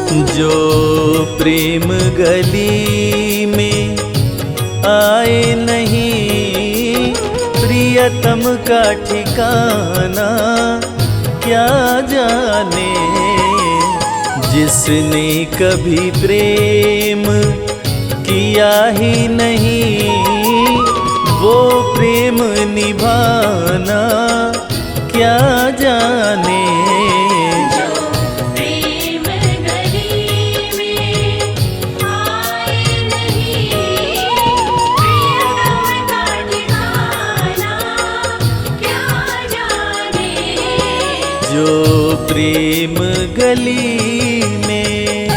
जो प्रेम गली में आए नहीं, प्रियतम का ठिकाना क्या जाने। जिसने कभी प्रेम किया ही नहीं, वो प्रेम निभाना क्या जाने। जो प्रेम गली में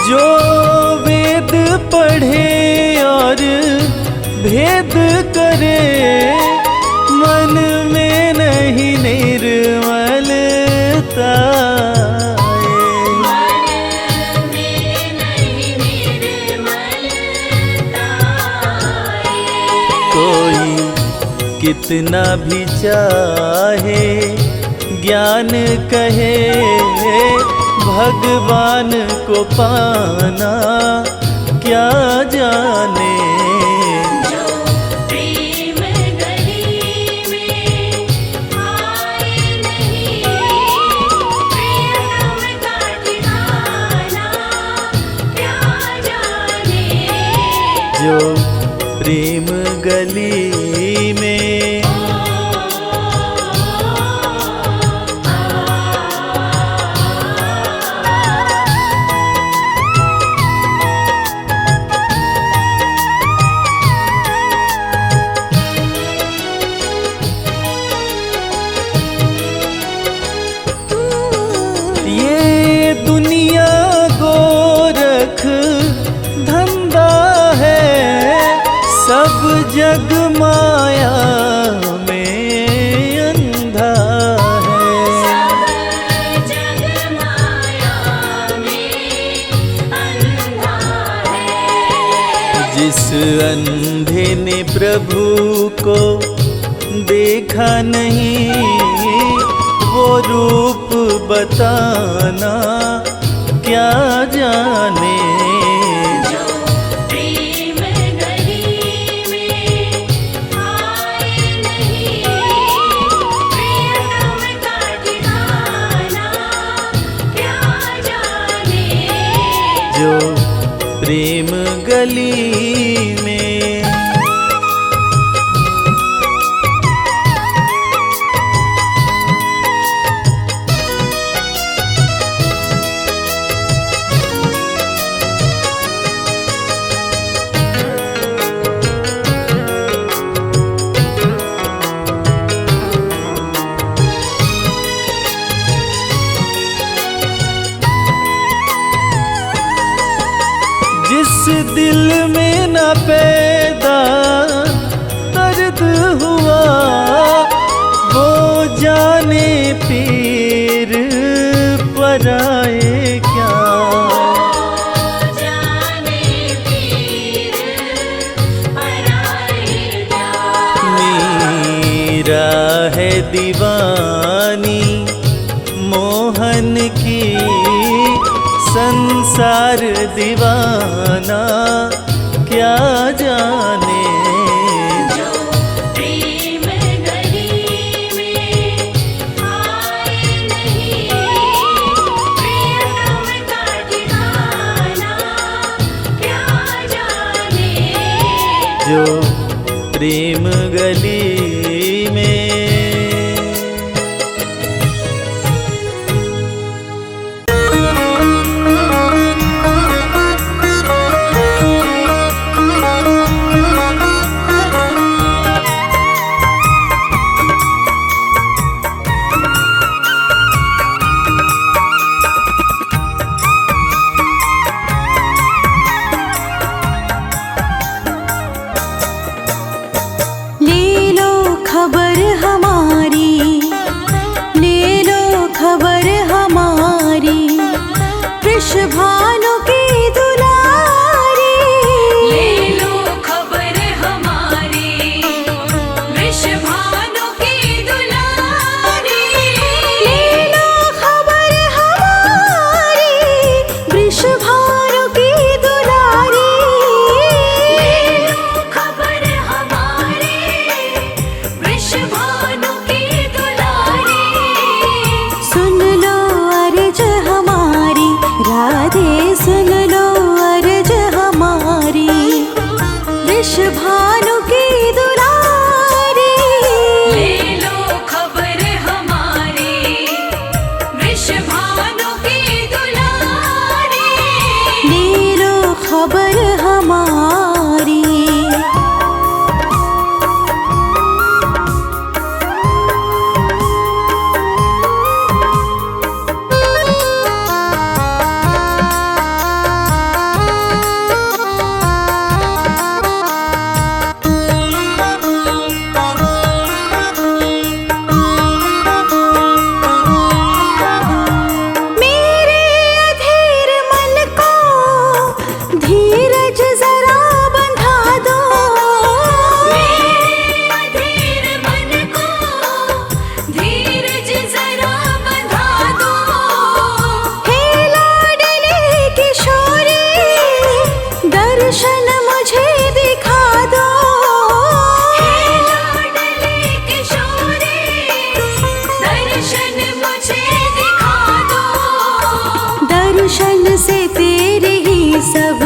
जो वेद पढ़े और भेद करे, मन में नहीं निर्मलता। कोई कितना भी चाहे ज्ञान कहे, भगवान को पाना क्या जाने। जो प्रेम गली में आए नहीं, प्रियतम का ठिकाना क्या जाने। जो प्रेम गली में दुनिया गोरख धंधा है, सब जग माया में अंधा है। सब जग माया में अंधा है। जिस अंधे ने प्रभु को देखा नहीं, वो रूप बताना क्या जाने। जो प्रेम गली में आए नहीं, प्रियतम का ठिकाना क्या जाने। जो प्रेम गली में जिस दिल में न पैदा दर्द हुआ, वो जाने पीर पराए क्या। जाने पीर पराए क्या। मीरा है दीवानी मोहन की, संसार दीवाना क्या जाने। जो प्रेम गली में आए नहीं, प्रियतम का ठिकाना क्या जाने। जो प्रेम गली में लीला वृषभानु की दुलारी, ले लो खबर हमारी, वृषभानु की दुलारी। ले लो खबर हमारी, वृषभानु की दुलारी। ले लो खबर हमारी, वृषभानु की दुलारी। सुन लो अर्ज हमारी, राधे सुन लो अर्ज हमारी, वृषभानु की दुलारी। ले लो खबर हमारी, वृषभानु की दुलारी। ले लो खबर हमारी। मेरे अधीर मन को धीरज जरा बंधा दो। मेरे अधीर मन को धीरज जरा बंधा दो। हे लाडले किशोरी, दर्शन मुझे दिखा दो। हे लाडले किशोरी, दर्शन मुझे दिखा दो। दर्शन से तेरे ही सब,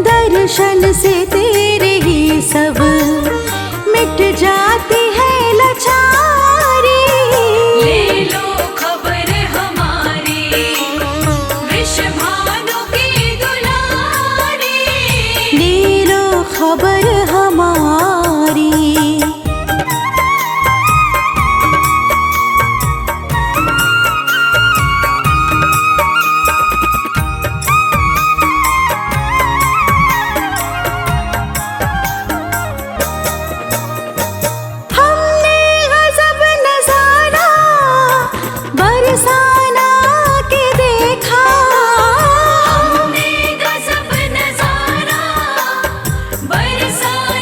दर्शन से तेरे ही सब मिट जाती है लाचारी। ले लो खबर हमारी, वृषभानु की दुलारी। ले लो खबर हमारी। हमने गजब नजारा बरसाना के देखा। हमने गजब नजारा बरसाना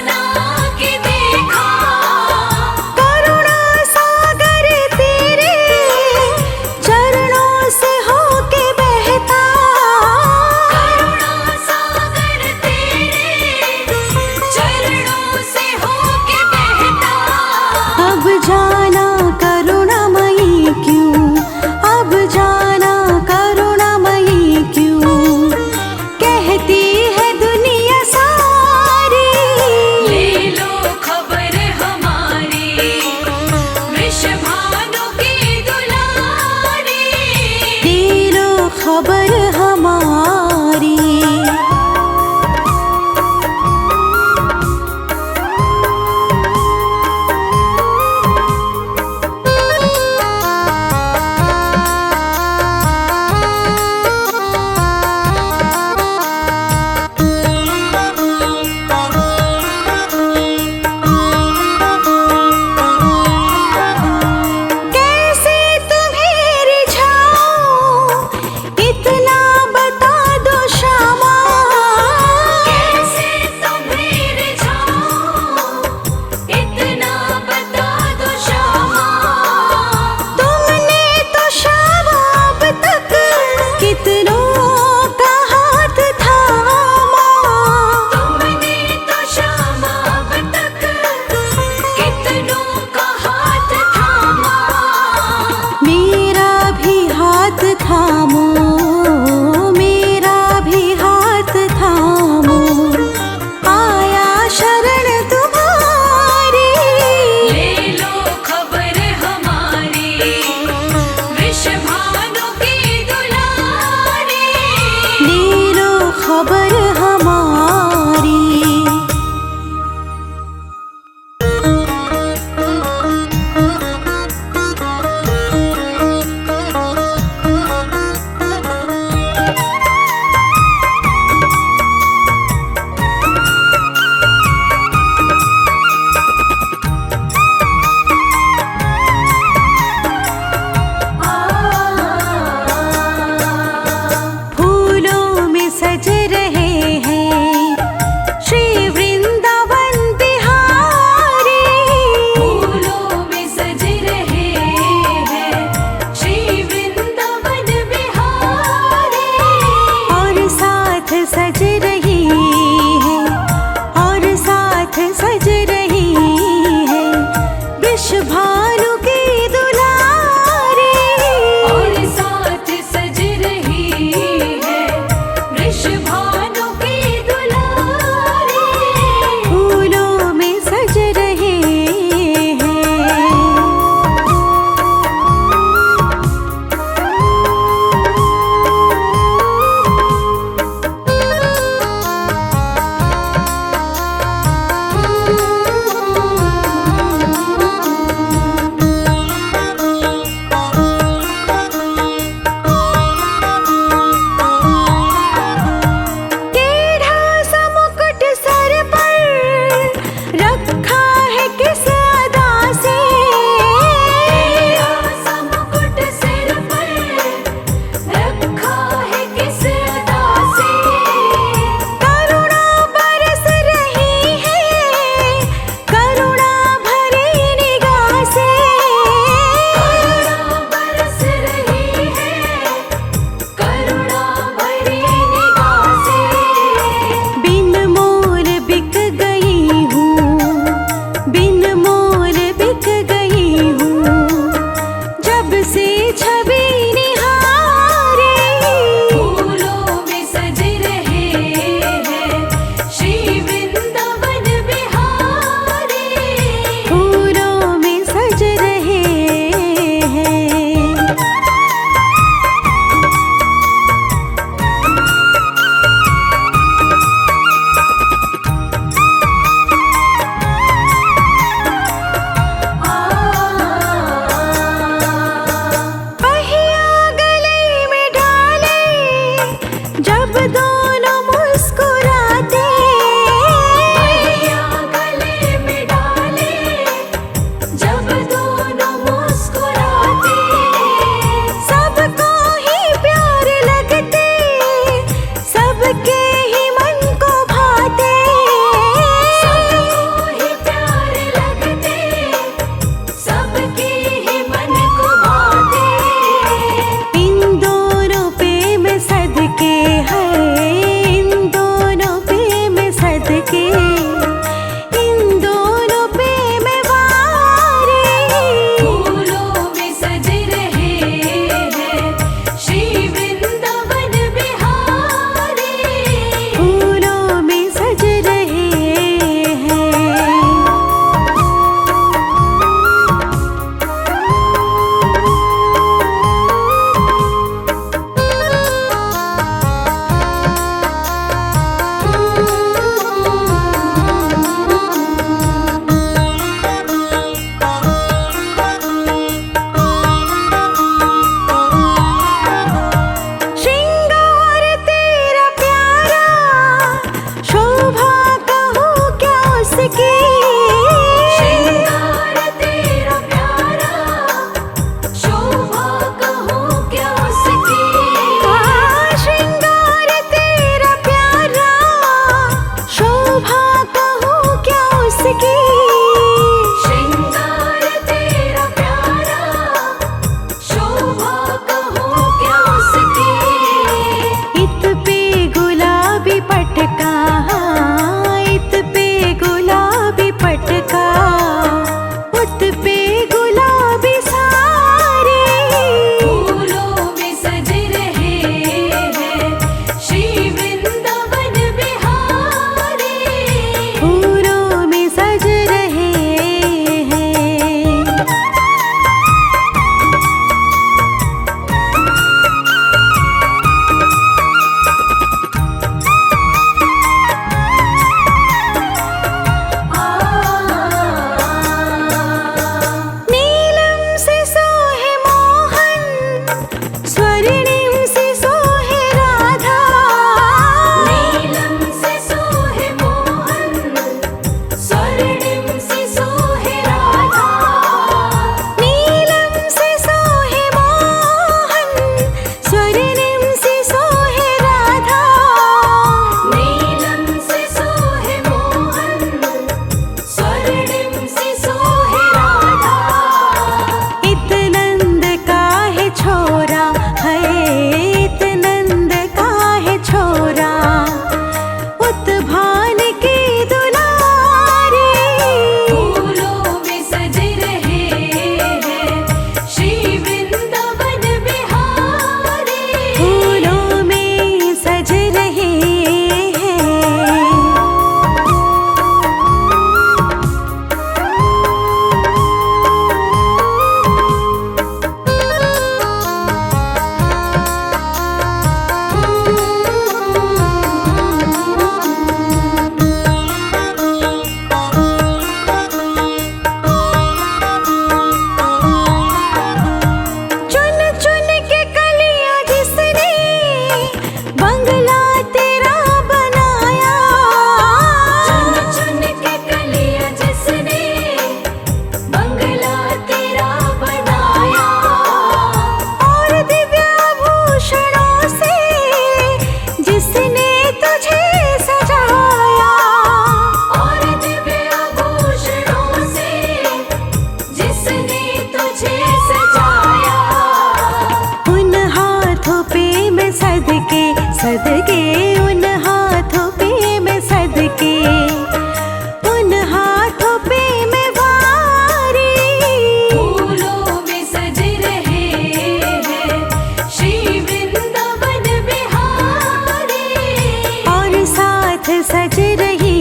रही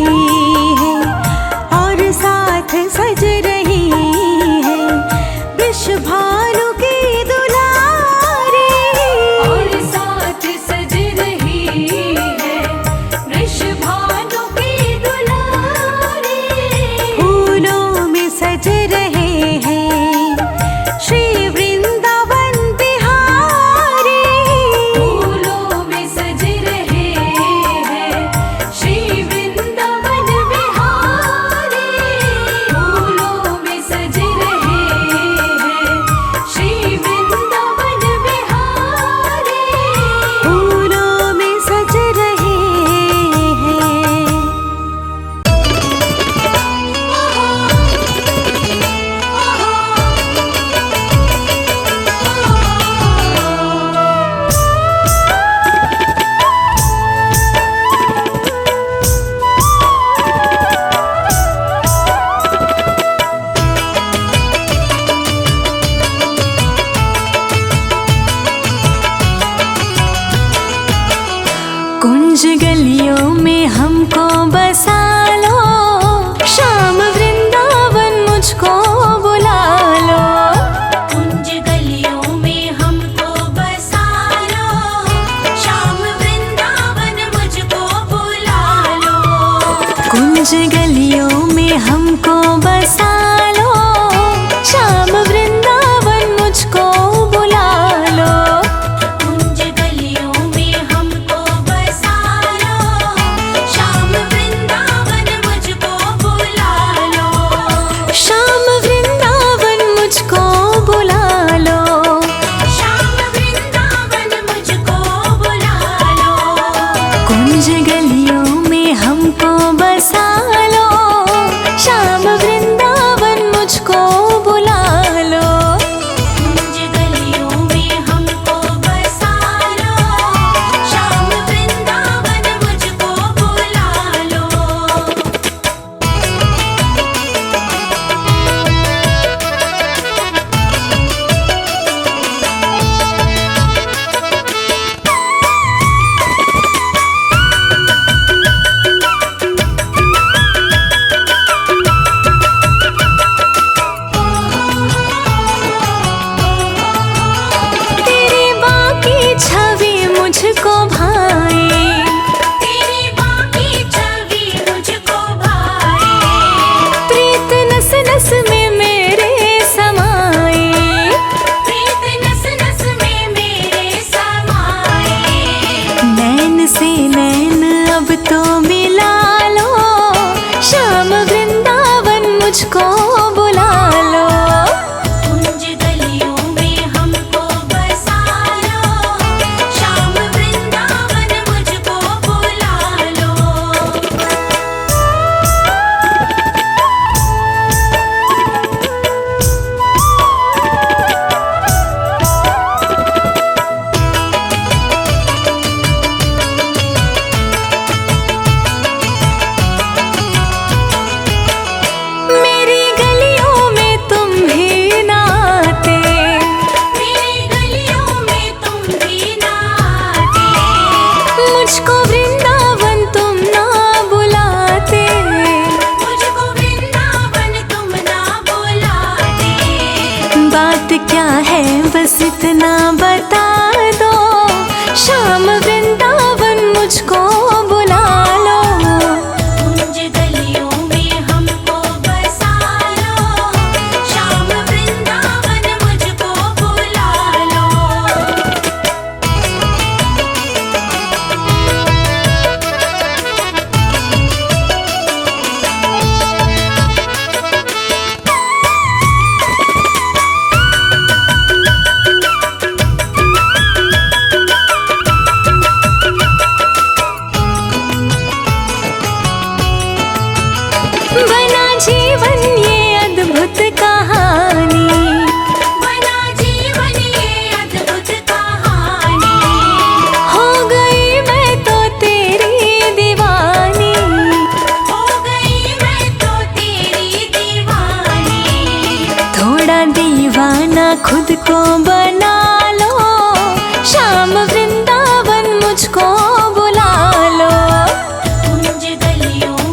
है और साथ सज रही है वृषभानु की दुलारी। और साथ सज रही है वृषभानु की दुलारी। फूलों में सज रहे हैं श्री वृंदावन बिहारी। फूलों में सज रहे हैं श्री वृंदावन बिहारी। फूलों में सज रहे हैं श्री वृंदावन बिहारी। फूलों में सज रहे हैं। कुंज गलियों में हमको बसा लो, शाम वृंदावन मुझको बुला लो। कुंज गलियों में हमको बसा लो, शाम वृंदावन मुझको बुला लो। कुंज गलियों में हमको बसा लो, शाम वृंदावन मुझको बुला लो। कुंज गलियों में हमको बसा लो, शाम वृंदावन मुझको बुला लो। शाम वृंदावन मुझको बुला लो। शाम वृंदावन मुझको बुला लो। कुंज गलियों में हमको बसा लो, शाम वृंदावन मुझको बुला लो। कुंज गलियों में हमको बसा लो, शाम वृंदावन मुझको बुला लो। तेरी बाकी छवि मुझको भाए, तेरी बाकी छवि मुझको भाए। प्रीत नस नस में मेरे समाए। प्रीत नस नस में मेरे समाए। नैन से नैन अब तो मिला लो, शाम वृंदावन मुझको बुला लो। कुंज गलियों में हमको बसा लो, शाम वृंदावन मुझको बुला लो। मेरी गलियों में तुम भी ना आते, मेरी गलियों में तुम भी ना आते। मुझको वृंदावन तुम ना बुलाते। मुझको वृंदावन तुम ना बुलाते। बात क्या है बस इतना बता दो, शाम वृंदावन मुझको बुला लो। कुंज गलियों में हमको बसा लो, शाम वृंदावन मुझको बुला लो। बना जीवन ये अद्भुत कहानी, बना जीवन ये अद्भुत कहानी। हो गई मैं तो तेरी दीवानी। हो गई मैं तो तेरी दीवानी। थोड़ा दीवाना खुद को बना लो, शाम वृंदावन मुझको बुला लो। कुंज गलियों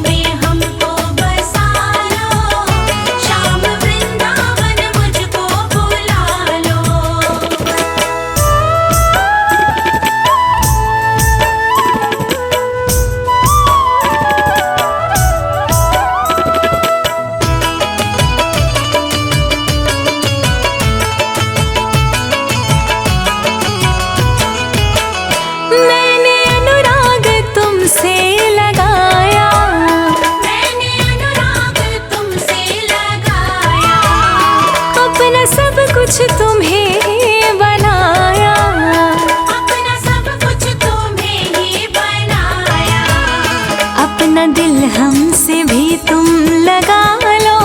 दिल हमसे भी तुम लगा लो,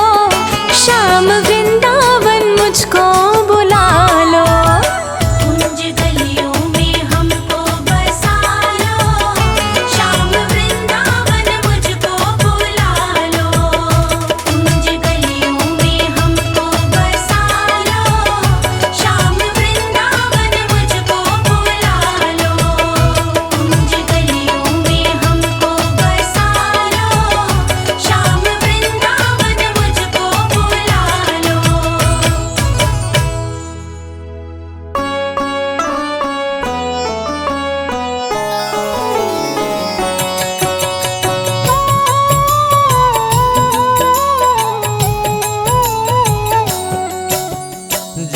शाम वृंदावन मुझको बुला लो। कुंज गलियों में हमको बसा लो, शाम वृंदावन मुझको बुला लो। कुंज गलियों में हमको बसा लो, शाम वृंदावन मुझको बुला लो। कुंज गलियों में हमको बसा लो, शाम वृंदावन मुझको बुला लो।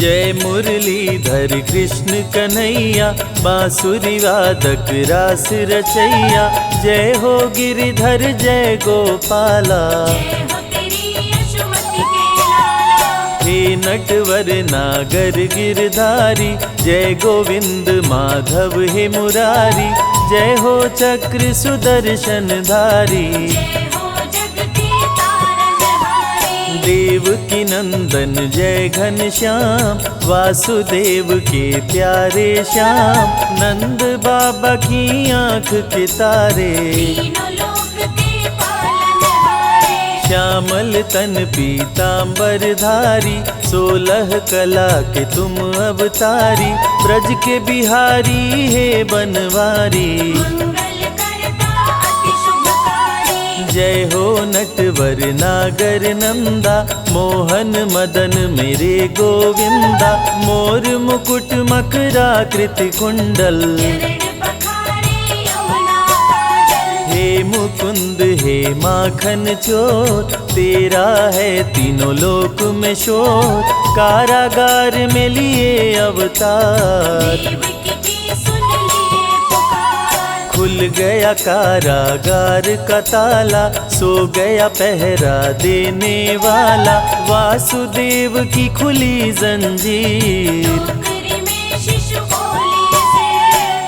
जय मुरलीधर कृष्ण कन्हैया, बांसुरी वादक रास रचैया। जय हो गिरिधर जय गोपाला, जय हो तेरी यशोमती के लाला। हे नटवर नागर गिरधारी। जय गोविंद माधव हे मुरारी। जय हो चक्र सुदर्शन धारी। जय हो जग के तारनहारी। देवकी नंदन जय घनश्याम, वासुदेव के प्यारे श्याम। नंद बाबा की आँख के तारे, तीनों लोक के पालनहारे। श्यामल तन पीतांबर धारी। 16 कला के तुम अवतारी, ब्रज के बिहारी हे बनवारी। मंगल करता अति शुभकारी। जय हो नटवर नागर नंदा, मोहन मदन मेरे गोविंदा। मोर मुकुट मकराकृति कुंडल, चरण पखारे यमुना काजल। हे मुकुंद हे माखन चोर। तेरा है तीनों लोक में शोर, कारागार में लिए अवतार। देवकी की सुन लिए पुकार। खुल गया कारागार का ताला, सो गया पहरा देने वाला। वासुदेव की खुली जंजीर, टोकरी में शिशु बोली से।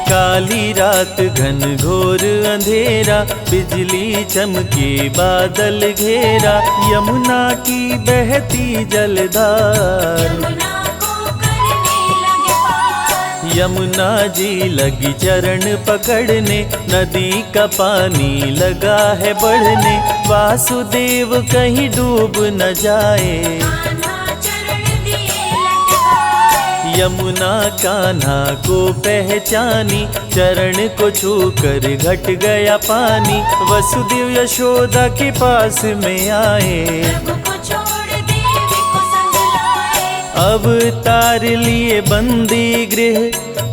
काली रात घन घोर अंधेरा, बिजली चमके बादल घेरा। यमुना की बहती जलधार, यमुना को करने लगे पार। यमुना जी लगी चरण पकड़ने। नदी का पानी लगा है बढ़ने, वासुदेव कहीं डूब न जाए। कान्हा चरण दिए लटकाए। यमुना कान्हा को पहचानी, चरण को छूकर घट गया पानी। वसुदेव यशोदा के पास में आए, प्रभु को छोड़ देवी को संग लाए। अवतार लिए बंदी गृह,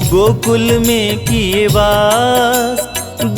गोकुल में किए वास।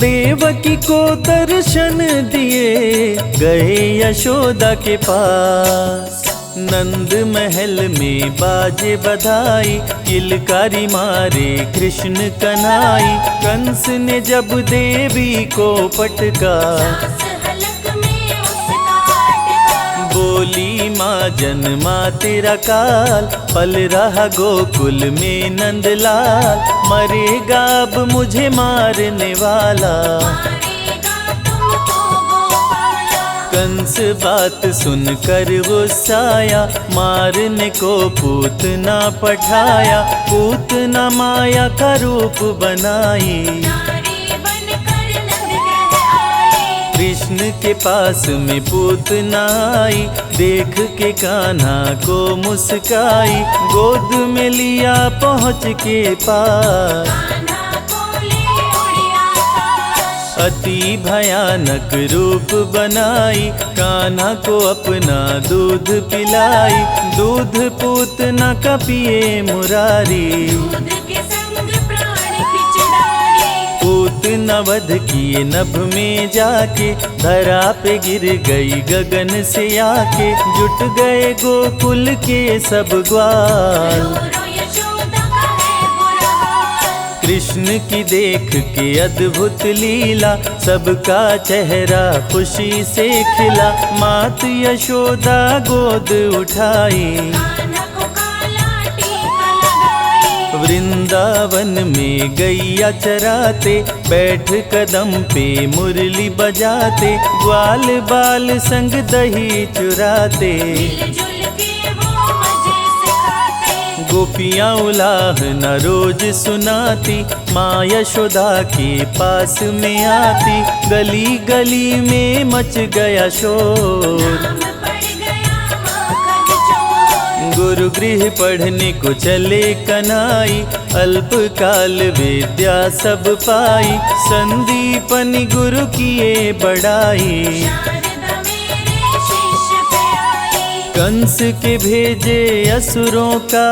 देवकी को दर्शन दिए, गए यशोदा के पास। नंद महल में बाजे बधाई, किलकारी मारे कृष्ण कन्हाई। कंस ने जब देवी को पटका, सास हलक में उसका अटका। बोली माँ जन्मा तेरा काल। पल रहा गोकुल में नंदलाल, मरेगा अब मुझे मारने वाला। मारेगा तुमको गोपाला। कंस बात सुनकर गुस्साया, मारने को पूतना पठाया। पूतना माया का रूप बनाई, नारी बनकर नंदग्रह आई। कृष्ण के पास में पूतना आई। देख के कान्हा को मुस्काई, गोद में लिया पहुँच के पास। कान्हा को ले उड़े आकाश। अति भयानक रूप बनाई, कान्हा को अपना दूध पिलाई। दूध पूतना का पिए मुरारी, दूध के संग प्राण खिंच डाले। पूतना वध किए नभ में जाके। धरा पे गिर गई गगन से आके, जुट गए गोकुल के सब ग्वाल। रो रो यशोदा का है बुरा हाल। कृष्ण की देख के अद्भुत लीला, सबका चेहरा खुशी से खिला। मात यशोदा गोद उठाई, कान्हा को काला टीका लगाई। वृंदावन में गैया चराते, बैठ कदम पे मुरली बजाते, ग्वाल बाल संग दही चुराते। मिलजुल के वो मजे से खाते। गोपियाँ उलाहना रोज सुनाती, माँ यशोदा के पास में आती, गली गली में मच गया शोर। नाम पड़ गया माखन चोर। गुरु गृह पढ़ने को चले कन्हई, अल्पकाल विद्या सब पाई, संदीपनि गुरु किए बड़ाई। शारदा मेरे शिष्य पे आई। कंस के भेजे असुरों का,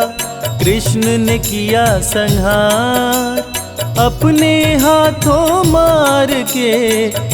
कृष्ण ने किया संहार, अपने हाथों मार के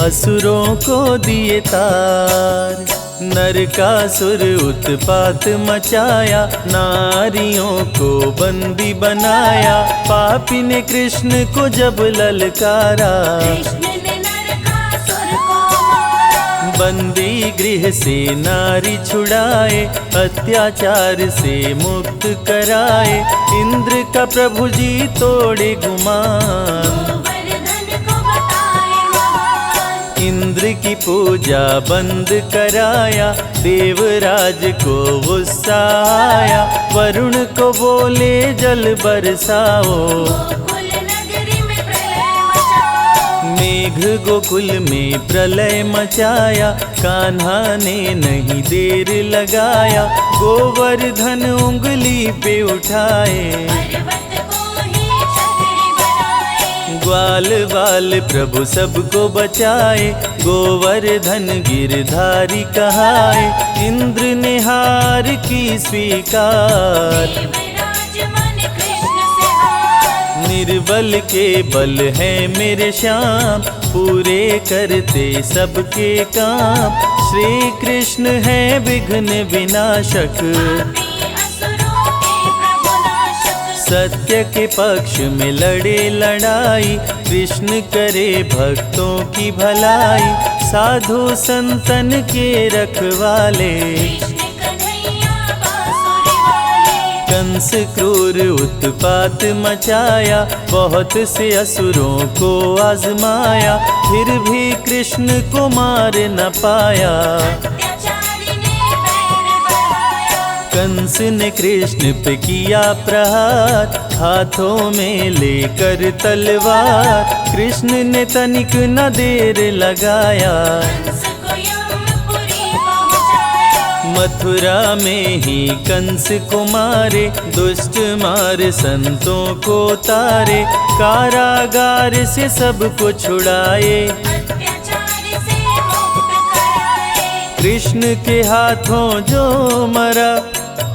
असुरों को दिए तार। नरकासुर उत्पात मचाया, नारियों को बंदी बनाया, पापी ने कृष्ण को जब ललकारा। कृष्ण ने नरकासुर को मारा। बंदी गृह से नारी छुड़ाए, अत्याचार से मुक्त कराए, इंद्र का प्रभु जी तोड़े गुमान। गोवर्धन को बताए महान। इंद्र की पूजा बंद कराया, देवराज को गुस्सा आया, वरुण को बोले जल बरसाओ। गोकुल नगरी में प्रलय मचाओ। मेघ गोकुल में प्रलय मचाया, कान्हा ने नहीं देर लगाया, गोवर्धन उंगली पे उठाए। पर्वत को ही छतरी बनाए। ग्वाल बाल प्रभु सबको बचाए, गोवर्धन गिरधारी कहाए, इंद्र ने हार की स्वीकार। देवराज मन कृष्ण से हार। निर्बल के बल है मेरे श्याम, पूरे करते सबके काम, श्री कृष्ण है विघ्न विनाशक। पापी असुरों के प्रभु नाशक। सत्य के पक्ष में लड़े लड़ाई, कृष्ण करे भक्तों की भलाई, साधु संतन के रखवाले। कृष्ण कन्हैया बांसुरी वाले। कंस क्रूर उत्पात मचाया, बहुत से असुरों को आजमाया, फिर भी कृष्ण को मार न पाया। अत्याचारी ने बैर बढ़ाया। कंस ने कृष्ण पे किया प्रहार, हाथों में लेकर तलवार, कृष्ण ने तनिक न देर लगाया। कंस को यमपुरी पहुंचाया। मथुरा में ही कंस को मारे, दुष्ट मार संतों को तारे, कारागार से सबको छुड़ाए, अत्याचारी से मुक्त कराए। कृष्ण के हाथों जो मरा,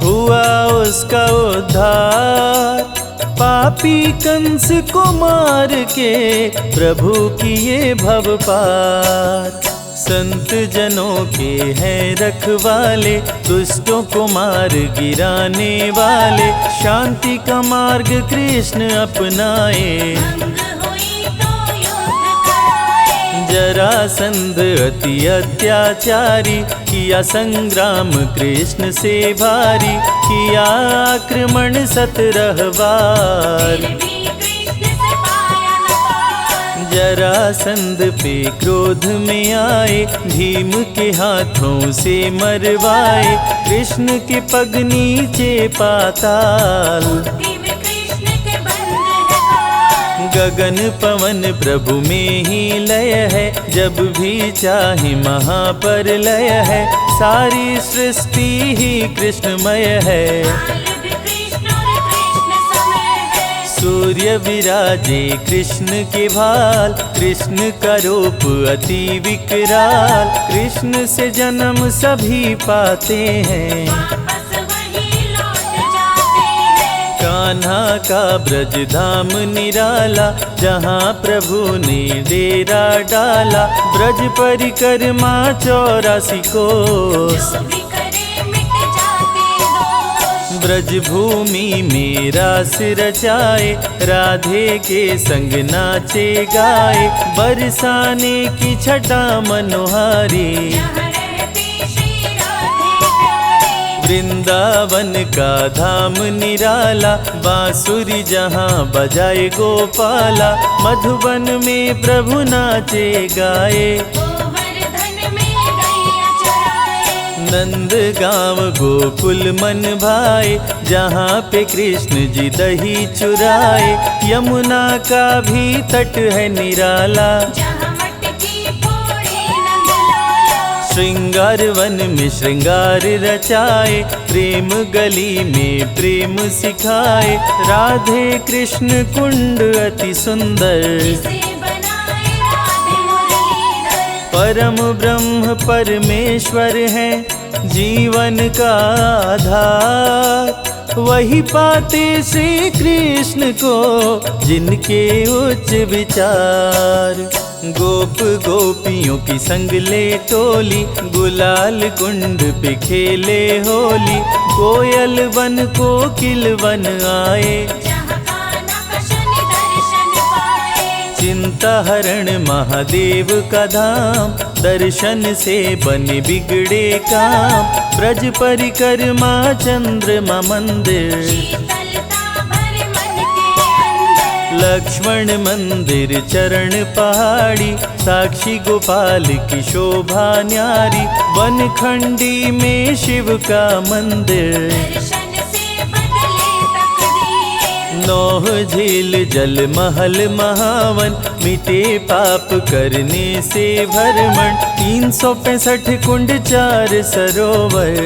हुआ उसका उद्धार। पापी कंस को मार के प्रभु किए भव पार। संत जनों के हैं रखवाले, दुष्टों को मार गिराने वाले, शांति का मार्ग कृष्ण अपनाए। भंग हुई तो युद्ध कराए। जरासंध अति अत्याचारी, किया संग्राम कृष्ण से भारी, किया आक्रमण 17 बार। फिर भी कृष्ण से पाया न पार। जरासंध पे क्रोध में आए, भीम के हाथों से मरवाए, कृष्ण के पग नीचे पाताल। मुट्ठी में कृष्ण के बंद है काल। गगन पवन प्रभु में ही लय है, जब भी चाहे महाप्रलय है, सारी सृष्टि ही कृष्णमय है। काल भी कृष्ण और कृष्ण समय है। सूर्य विराजे कृष्ण के भाल, कृष्ण का रूप अति विकराल, कृष्ण से जन्म सभी पाते हैं। वापस वही लौट जाते हैं। कान्हा का ब्रज धाम निराला, जहाँ प्रभु ने डेरा डाला, ब्रज परिक्रमा 84 कोस। जो भी करे मिट जाते दोष। ब्रज भूमि में रास रचाए, राधे के संग नाचे गाए, बरसाने की छटा मनोहारी। यहाँ रहती श्री राधे प्यारी। वृंदा वृंदावन का धाम निराला, बांसुरी जहाँ बजाए गोपाला, मधुबन में प्रभु नाचे गाए, गोवर्धन में गैया चराए। नंद गाँव गोकुल मन भाए, जहाँ पे कृष्ण जी दही चुराए, यमुना का भी तट है निराला, जहाँ मटकी फोड़े नंदलाला। श्रृंगार वन में श्रृंगार रचाए, प्रेम गली में प्रेम सिखाए, राधे कृष्ण कुंड अति सुंदर, जिसे बनाए राधे मुरलीधर। परम ब्रह्म परमेश्वर है जीवन का आधार, वही पाते श्री कृष्ण को जिनके उच्च विचार। गोप गोपियों की संग ले टोली, गुलाल कुंड पे खेले होली, कोयल बन कोकिल बन आए, जहाँ कान्हा कृष्ण दर्शन पाए। चिंता हरण महादेव का धाम, दर्शन से बने बिगड़े काम, ब्रज परिक्रमा चंद्रमा मंदिर, शीतलता भरे मन के अंदर। लक्ष्मण मंदिर चरण पहाड़ी, साक्षी गोपाल की शोभा न्यारी, वनखंडी में शिव का मंदिर, दर्शन से बदले तकदीर। नौह झील जल महल महावन, मिटे पाप करने से भरमण, 365 कुंड 4 सरोवर,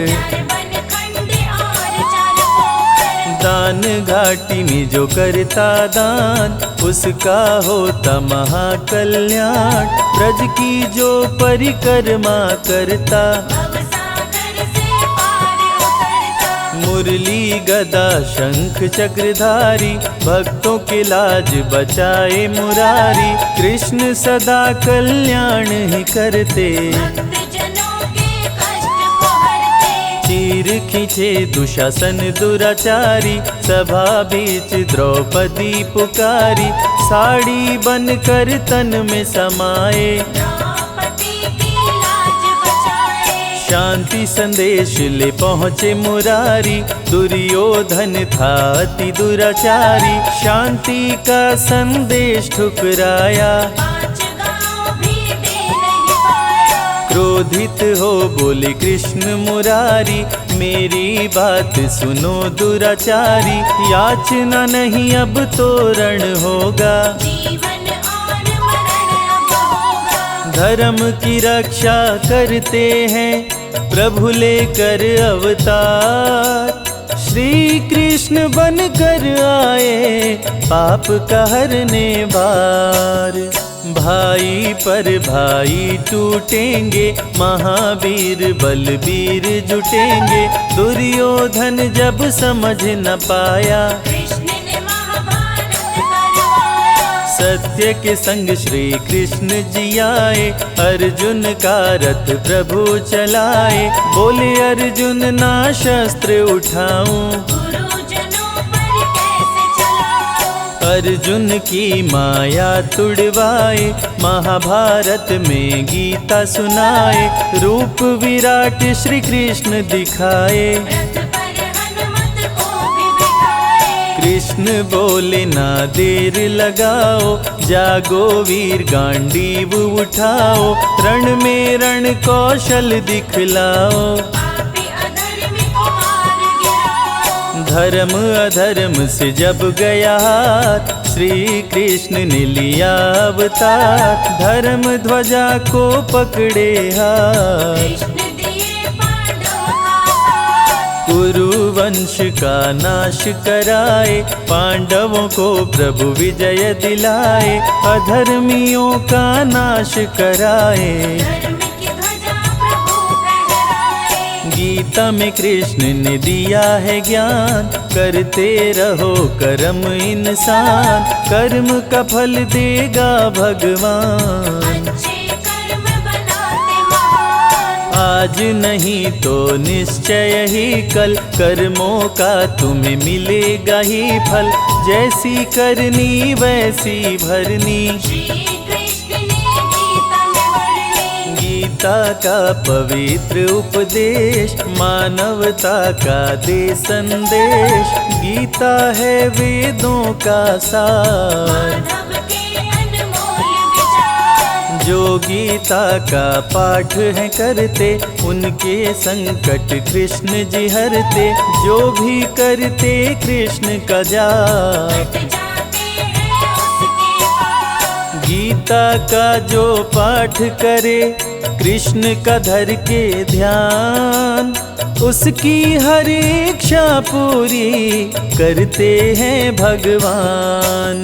वनखंड और 4 पोखर। दान घाटी में जो करता दान, उसका होता महाकल्याण, ब्रज की जो परिक्रमा करता, भवसागर से पार उतरता। मुरली गदा शंख चक्रधारी, भक्तों के लाज बचाए मुरारी, कृष्ण सदा कल्याण ही करते, भक्तजनों के कष्ट को हरते। चीर खींचे दुशासन दुराचारी, सभा बीच द्रौपदी पुकारी, साड़ी बनकर तन में समाए, द्रौपदी की लाज बचाए। शांति संदेश ले पहुँचे मुरारी, दुर्योधन था अति दुराचारी, शांति का संदेश ठुकराया, 5 गाँव भी दे नहीं पाया। क्रोधित हो बोले कृष्ण मुरारी, मेरी बात सुनो दुराचारी, याचना नहीं अब तो रण होगा, जीवन और मरण अब होगा। धर्म की रक्षा करते हैं प्रभु लेकर अवतार, श्री कृष्ण बनकर आए पाप का हरने बार। भाई पर भाई टूटेंगे, महावीर बलबीर जुटेंगे, दुर्योधन जब समझ न पाया, कृष्ण ने महाभारत करवाया। सत्य के संग श्री कृष्ण जी आए, अर्जुन का रथ प्रभु चलाए, बोले अर्जुन ना शस्त्र उठाऊं, गुरुजनों पर कैसे चलाऊं। अर्जुन की माया तुड़वाए, महाभारत में गीता सुनाए, रूप विराट श्री कृष्ण दिखाए, रथ पर हनुमत को भी बिठाए। कृष्ण बोले ना देर लगाओ, जागो वीर गांडीव उठाओ, रण में रण कौशल दिखलाओ, पापी अधर्मी को मार गिराओ। धर्म अधर्म से जब गया हाथ, श्री कृष्ण ने लिया अवतार, धर्म ध्वजा को पकड़े हाथ, कृष्ण दिए पांडवों का साथ। कुरु वंश का नाश कराए, पांडवों को प्रभु विजय दिलाए, अधर्मियों का नाश कराए, धर्म की ध्वजा प्रभु फहराए। गीता में कृष्ण ने दिया है ज्ञान, करते रहो कर्म इंसान, कर्म का फल देगा भगवान, अच्छे कर्म बनाते महान। आज नहीं तो निश्चय ही कल, कर्मों का तुम्हें मिलेगा ही फल, जैसी करनी वैसी भरनी, श्री कृष्ण ने गीता में वर्णी। गीता गीता का पवित्र उपदेश मानवता का दे संदेश। गीता है वेदों का सार, माधव के अनमोल विचार। जो गीता का पाठ है करते उनके संकट कृष्ण जी हरते। जो भी करते कृष्ण का जाप कट जाते हैं उसके पाप। गीता का जो पाठ करे कृष्ण का धर के ध्यान, उसकी हर इच्छा पूरी करते हैं भगवान।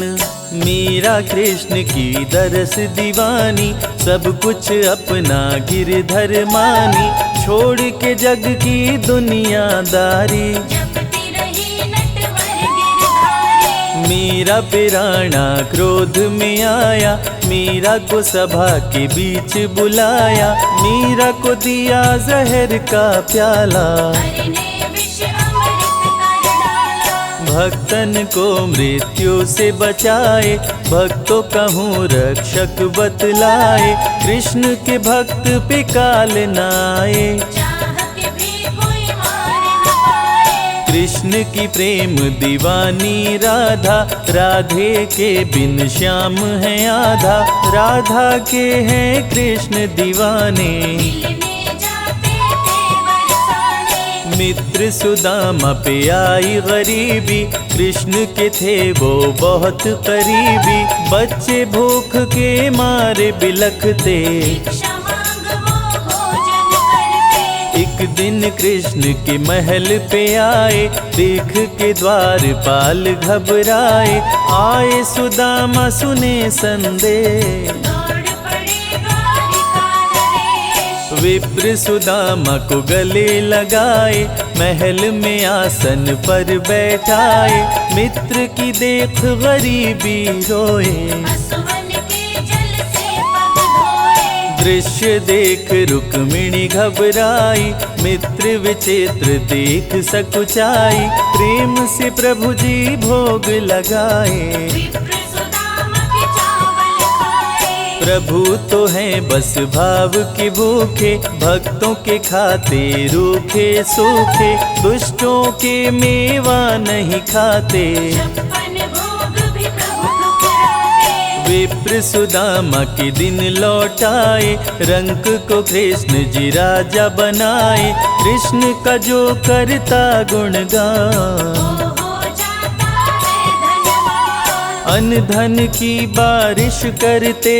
मीरा कृष्ण की दरस दीवानी, सब कुछ अपना गिरधर मानी। छोड़ के जग की दुनियादारी, जपती रही नटवर गिरधारी। मीरा पिराना क्रोध में आया, मीरा को सभा के बीच बुलाया। मीरा को दिया जहर का प्याला, हरि ने विष अमृत कर डाला। भक्तन को मृत्यु से बचाए। भक्तों कहूँ रक्षक बतलाए, कृष्ण के भक्त पे काल न आए। चाह के भी कोई मार न पाए। कृष्ण की प्रेम दीवानी राधा, राधे के बिन श्याम है आधा। राधा के हैं कृष्ण दीवाने, मिलने जाते थे बरसाने। मित्र सुदामा पे आई गरीबी, कृष्ण के थे वो बहुत करीबी। बच्चे भूख के मारे बिलखते, भिक्षा मांग वो भोजन करते। एक दिन कृष्ण के महल पे आए, देख के द्वारपाल घबराए। आए सुदामा सुने संदेश, दौड़ पड़े द्वारिका नरेश। विप्र सुदामा को गले लगाए। महल में आसन पर बैठाए, मित्र की देख गरीबी रोए। असुवन के जल से पग धोए। दृश्य देख रुक्मिणी घबराई, मित्र विचित्र देख सकुचाई। प्रेम से प्रभु जी भोग लगाए, विप्र सुदामा के चावल खाए। प्रभु तो हैं बस भाव के भूखे। भक्तों के खाते रूखे सूखे, दुष्टों के मेवा नहीं खाते। 56 भोग भी प्रभु ठुकराए। विप्र सुदामा के दिन लौटाए, रंक को कृष्ण जी राजा बनाए। कृष्ण का जो करता गुणगान, हो जाता है धनवान। अन्न धन की बारिश करते,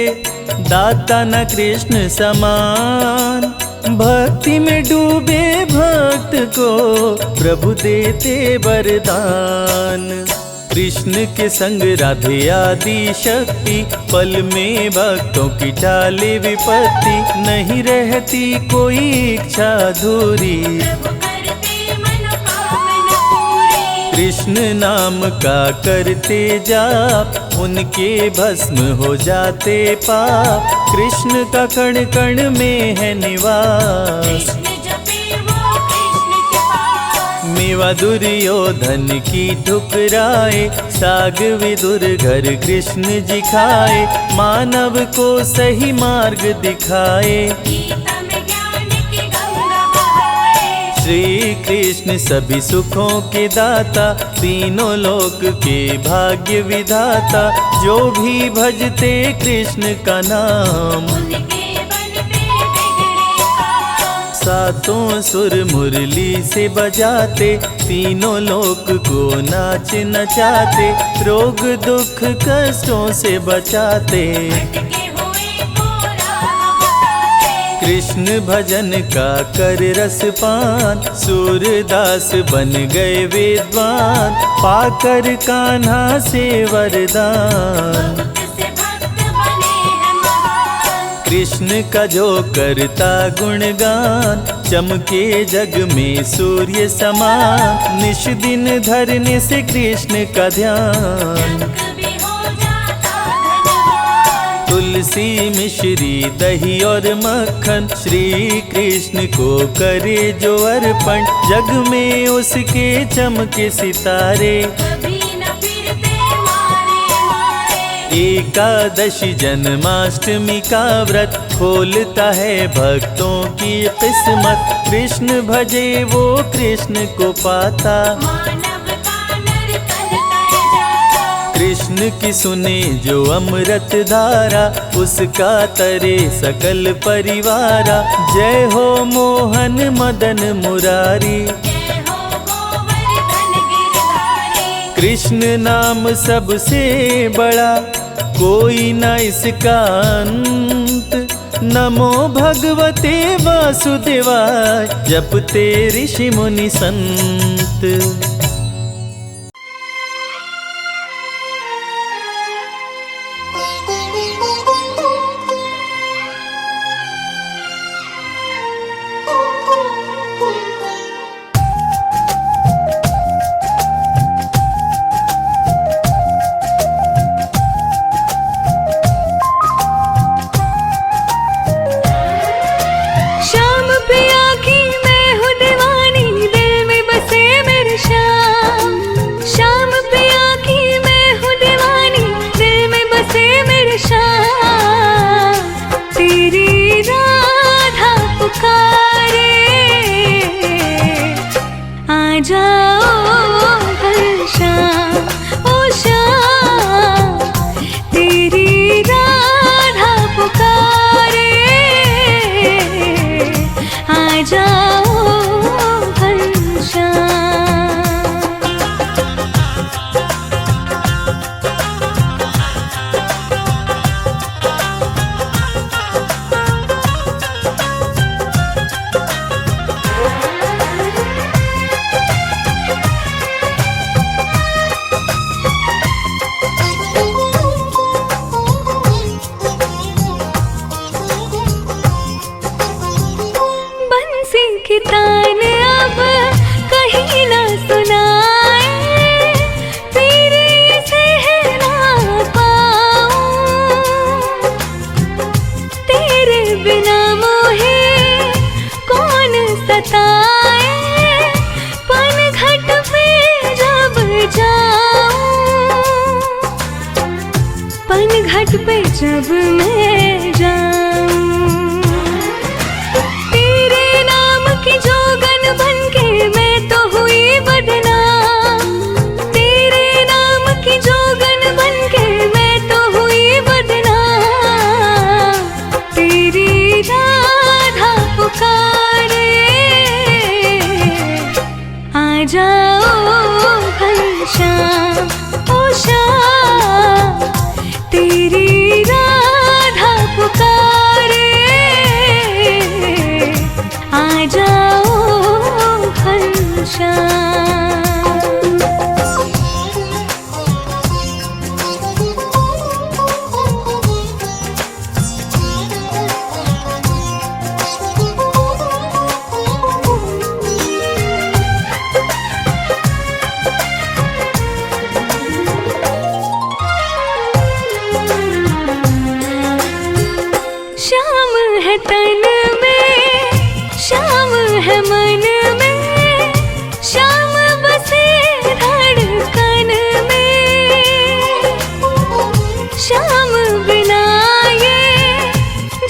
दाता न कृष्ण समान। भक्ति में डूबे भक्त को प्रभु देते वरदान। कृष्ण के संग राधे आदि शक्ति, पल में भक्तों की टाले विपत्ति। नहीं रहती कोई इच्छा अधूरी, प्रभु करते मनोकामना पूरी। कृष्ण नाम का करते जाप, उनके भस्म हो जाते पाप। कृष्ण का कण कण में है निवास, कृष्ण जपे वो कृष्ण के पास। मेवा दुर्योधन की ठुकराए, साग विदुर घर कृष्ण जी खाए। मानव को सही मार्ग दिखाए, गीता में ज्ञान की गंगा बहाए। श्री कृष्ण सभी सुखों के दाता, तीनों लोक के भाग्य विधाता। जो भी भजते कृष्ण का नाम, उनके बन पे बिगड़े काम। सातों सुर मुरली से बजाते, तीनों लोक को नाच नचाते। रोग दुख कष्टों से बचाते, भटके हुए को राह बताते। कृष्ण भजन का कर रस पान। सूरदास बन गए विद्वान, पाकर कान्हा से वरदान। बहुत से भक्त बने हैं महान। कृष्ण का जो करता गुणगान, चमके जग में सूर्य समान। निश दिन धरने से कृष्ण का ध्यान, जग भी हो जाता धनवान। तुलसी मिश्री दही और मक्खन, श्री कृष्ण को करे जो अर्पण। जग में उसके चमके सितारे, कभी न फिरते मारे मारे। एकादशी जन्माष्टमी का व्रत खोलता है भक्तों की किस्मत। कृष्ण भजे वो कृष्ण को पाता, मानव का नर कल कर जाता। कृष्ण की सुने जो अमृत धारा, उसका तरे सकल परिवारा। जय हो मोहन मदन मुरारी, जय हो गोवर्धन गिरधारी। कृष्ण नाम सबसे बड़ा, कोई न इसका अंत। नमो भगवते वासुदेवाय, जपते ऋषि मुनि संत। श्याम पिया की मैं हूँ दीवानी, दिल में बसे मेरे श्याम। श्याम पिया की मैं हूँ दीवानी, दिल में बसे मेरे श्याम। तेरी राधा पुकारे, आ जाओ घनश्याम ओ श्याम। तेरी राधा पुकारे, आ जाओ घनश्याम। बंसी की तान अब कहीं ना सुनाए, तेरे सहना पाऊं। तेरे बिना मोहे कौन सताए, पनघट पे जब जाऊं। पनघट पे जब मैं जाऊं, तेरे नाम की जोगन बनके मैं तो हुई बदनाम। तेरे नाम की जोगन बनके मैं तो हुई बदनाम। तेरी राधा पुकारे, आ जाओ घनश्याम ओ श्याम। तेरी राधा पुकारे, आ जाओ घनश्याम। श्याम है तन में, श्याम है मन में, श्याम बसे धड़कन में। श्याम बिना ये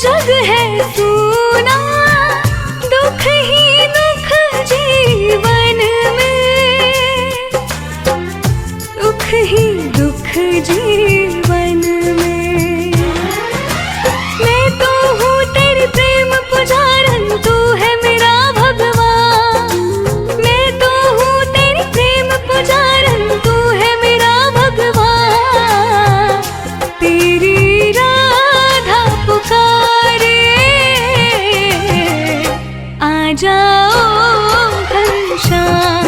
जग है सूना, दुख ही दुख जीवन में। दुख ही दुख जीवन में। मैं तो हूँ तेरी प्रेम पुजारन, तू है मेरा भगवान। मैं तो हूँ तेरी प्रेम पुजारन, तू है मेरा भगवान। तेरी राधा पुकारे, आ जाओ घनश्याम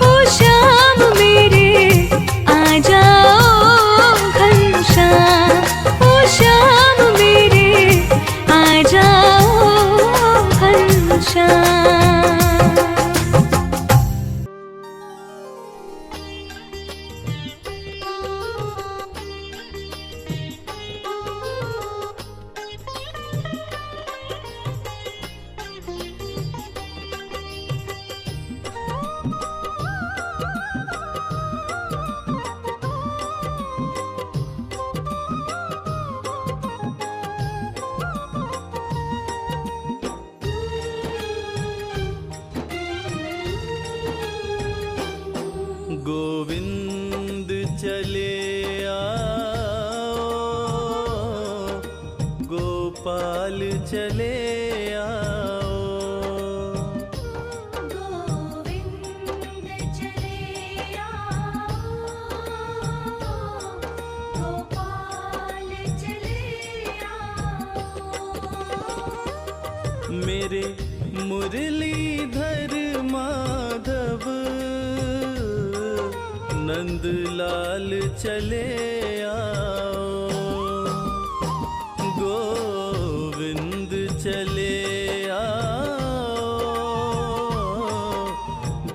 ओ श्याम मेरे। आ जाओ घनश्याम ओ श्याम मेरे। आ जाओ घनश्याम। गोपाल चले आओ। गोविंद चले आओ, गोपाल चले आओ। मेरे मुरलीधर माधव नंदलाल चले आओ। गोविंद चले आओ,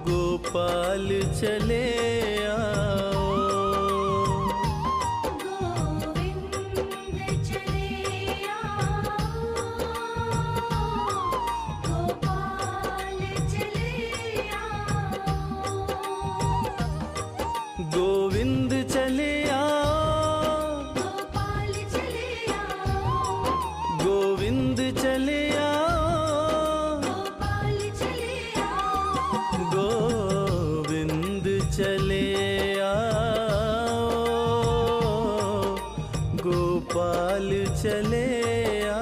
गोपाल चले आओ। गोविंद चले आओ, गोपाल चले आओ। गोविंद चले आओ, गोपाल चले आओ, गोविंद चले आओ, गोपाल चले आओ। गोविंद चले आओ, गोपाल चले आओ।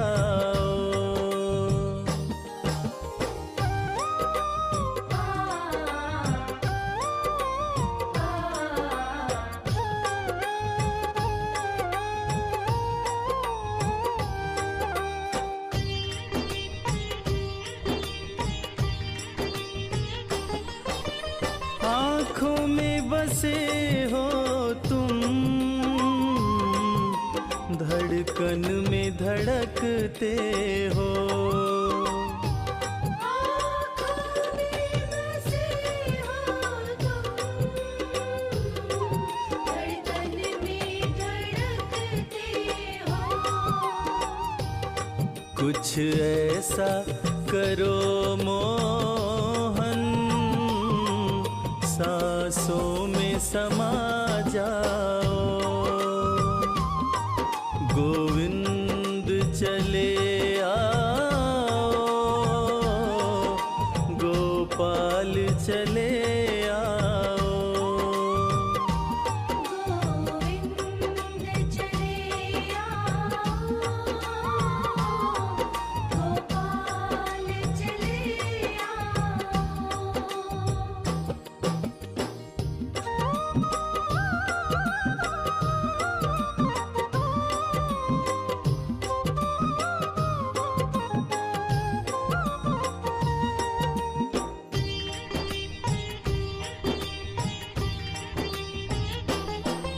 आँखों में बसे हो तुम, धड़कन में धड़कते हो। आँखों में बसे हो तुम, धड़कन में धड़कते हो। कुछ ऐसा करो मोहन, सांसों में समा जाओ। गोविंद चले आओ, गोपाल चले आओ। गोविंद चले आओ, गोपाल चले आओ।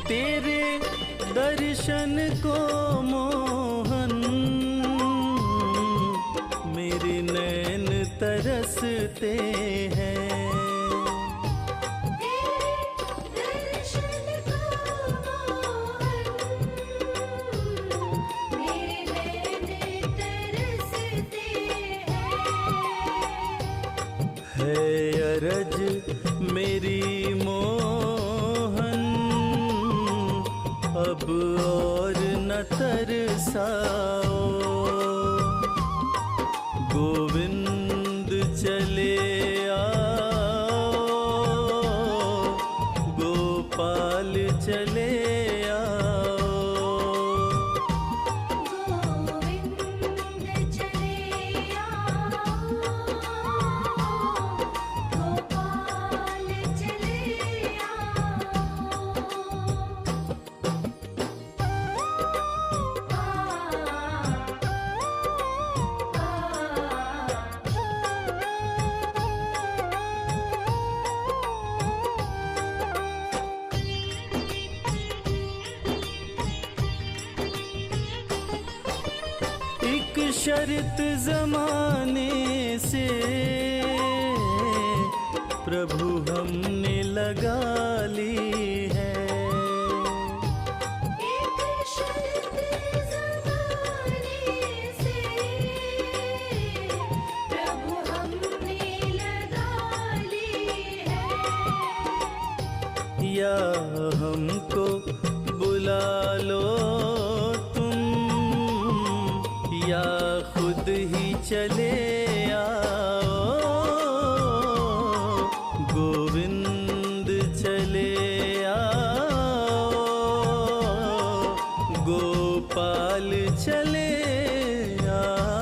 तेरे दर्शन को मोहन, मेरे नैन तरसते हैं। तेरे दर्शन को मोहन, मेरे नैन तरसते हैं। है अरज मेरी मोहन, अब और न तरसाओ। गोविंद चले आओ, गोपाल चले आओ। गोविंद चले आओ, गोपाल चले एक शर्त जमाने से प्रभु हमने लगा ली है। एक शर्त ज़माने से प्रभु हमने लगा ली है। या हमको बुला लो तुम, या खुद ही चले आओ। गोविंद चले आओ, गोपाल चले आओ।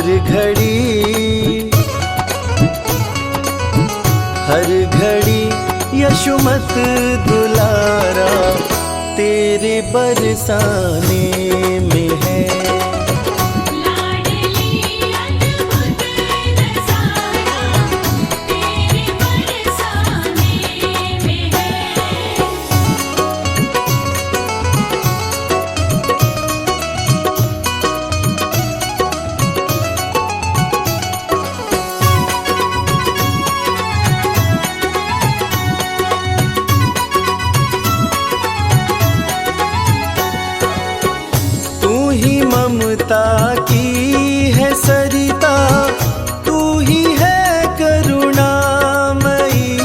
हर घड़ी यशोमत दुलारा तेरे बरसाने में है। लाडली अद्भुत नज़ारा तेरे बरसाने में है। ममता की है सरिता तू ही है करुणामयी।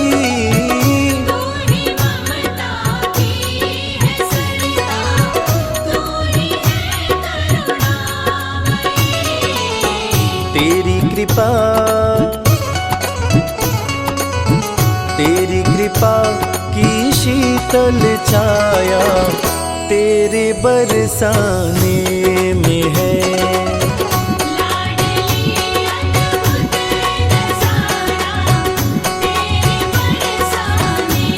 तू ही ममता की है सरिता तू ही है करुणामयी। तेरी कृपा की शीतल छाया तेरे बरसाने में है। लाडली अद्भुत नज़ारा तेरे बरसाने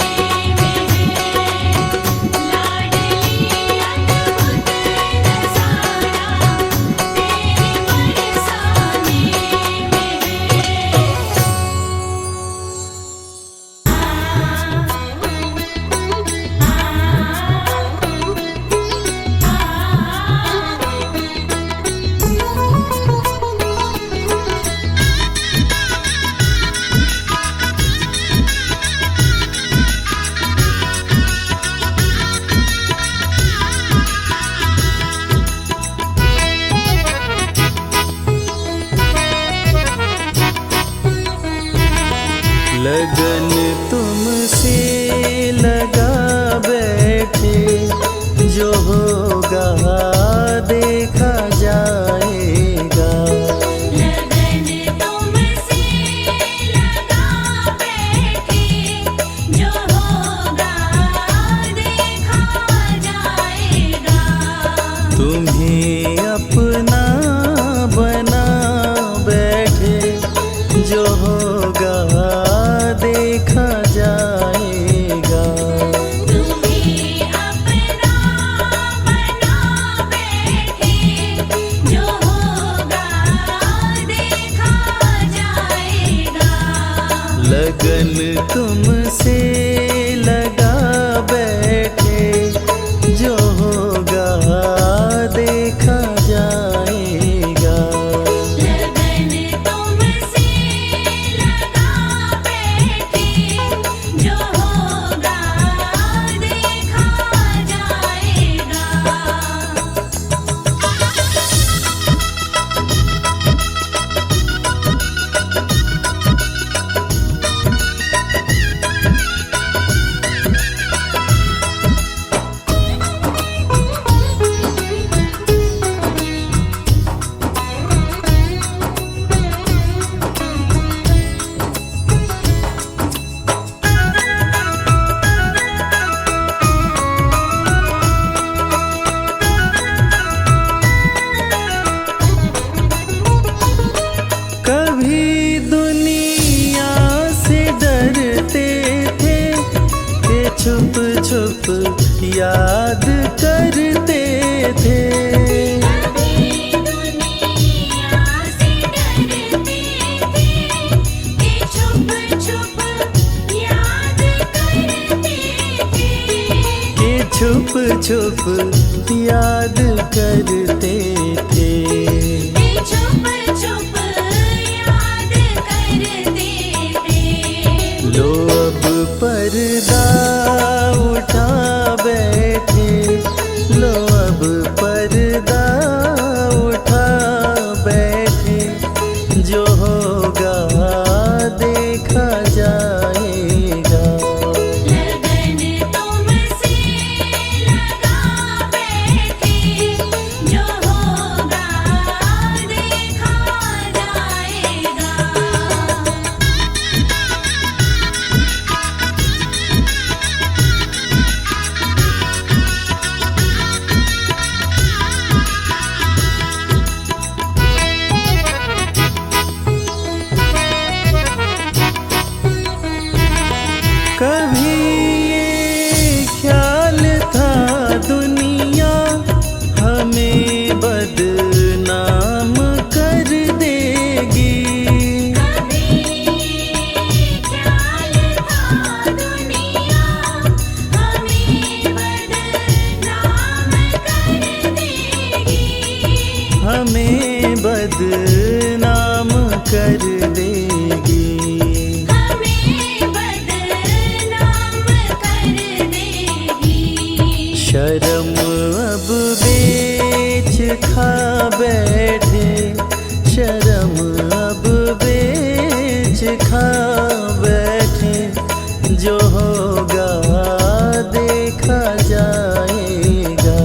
में है। लाडली अद्भुत नज़ारा तेरे बरसाने में लगन तुमसे लगा बैठे जो होगा देखा जाएगा। लगन तुमसे लगा बैठे जो होगा देखा जाएगा। तुम्हें अपना बना बैठे जो होगा देखा जाएगा। तुम्हें अपना बना बैठे जो होगा देखा जाएगा। लगन तुमसे लगा बैठे जो होगा देखा जाएगा। लगन तुमसे लगा बैठे जो होगा देखा जाएगा। कभी दुनिया से डरते थे कि छुप छुप याद करते थे। कभी दुनिया से डरते थे कि छुप छुप याद करते थे। कि छुप छुप याद करते थे। कि छुप छुप याद करते थे। लो अब पर्दा उठा बैठे, लो अब पर्दा उठा बैठे जो होगा देखा जाएगा। लगन तुमसे लगा बैठे जो होगा देखा जाएगा। कर देगी, हमें बदनाम कर देगी। शर्म अब बेच खा बैठे, शर्म अब बेच खा बैठे, जो होगा देखा जाएगा।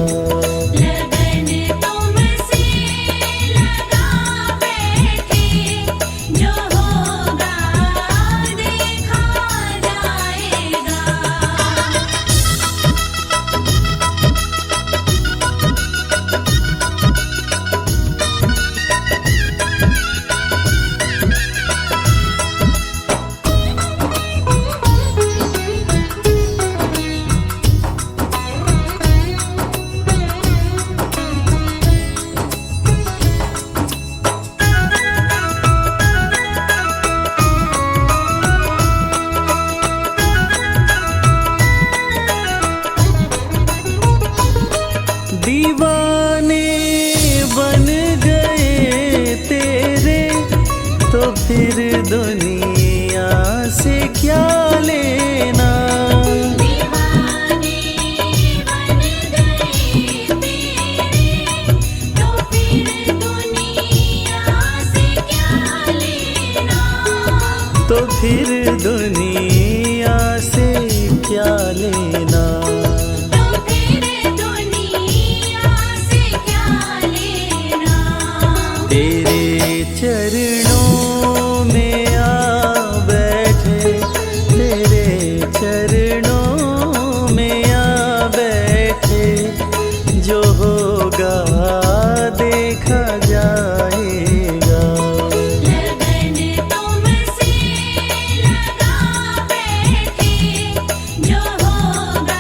लगन तुमसे लगा बैठे, जो होगा देखा जाएगा। दीवाने बन गए तेरे, तो फिर दुनिया से क्या लेना। दीवाने बन गए तेरे, तो फिर दुनिया से क्या लेना। तो फिर दुनिया से क्या लेना। तो फिर दुनिया से क्या लेना। तेरे चरणों में आ बैठे, तेरे चरणों में आ बैठे, जो होगा देखा जाएगा। लगन तुमसे लगा बैठे, जो होगा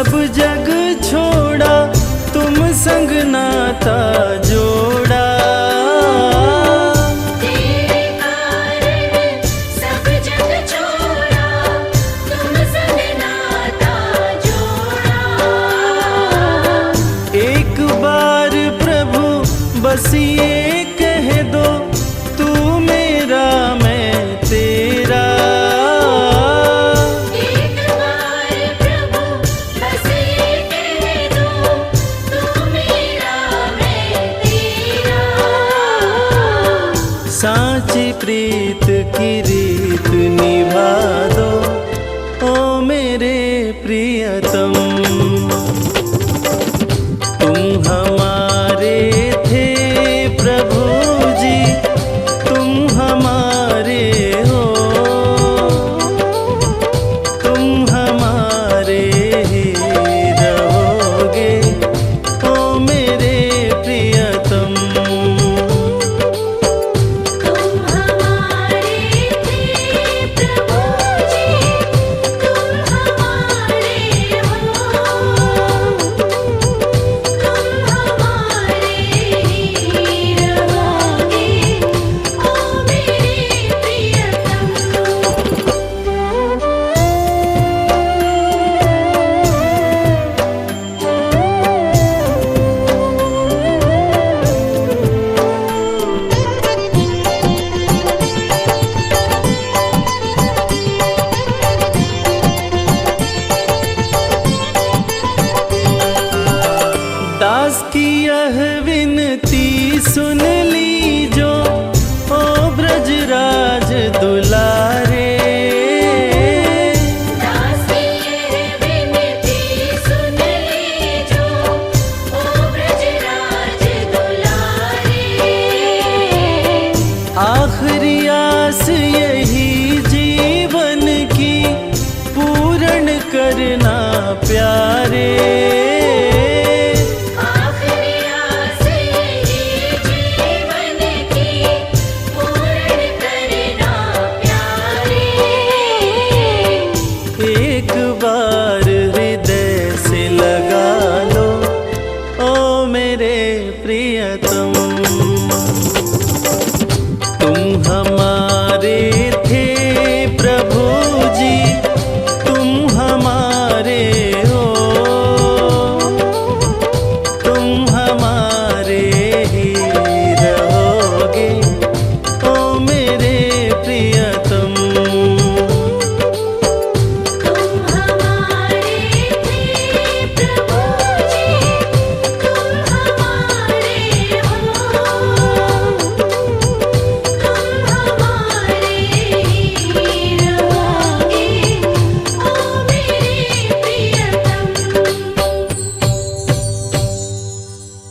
सब जग छोड़ा, तुम संग नाता जोड़ा। तेरे कारण सब जग छोड़ा, तुम संग नाता जोड़ा। एक बार प्रभु बस ये कह दो, तू मेरा मैं तेरा। एक बार प्रभु बस ये कह दो, तू मेरा मैं तेरा। साची प्रीत की रीत निभा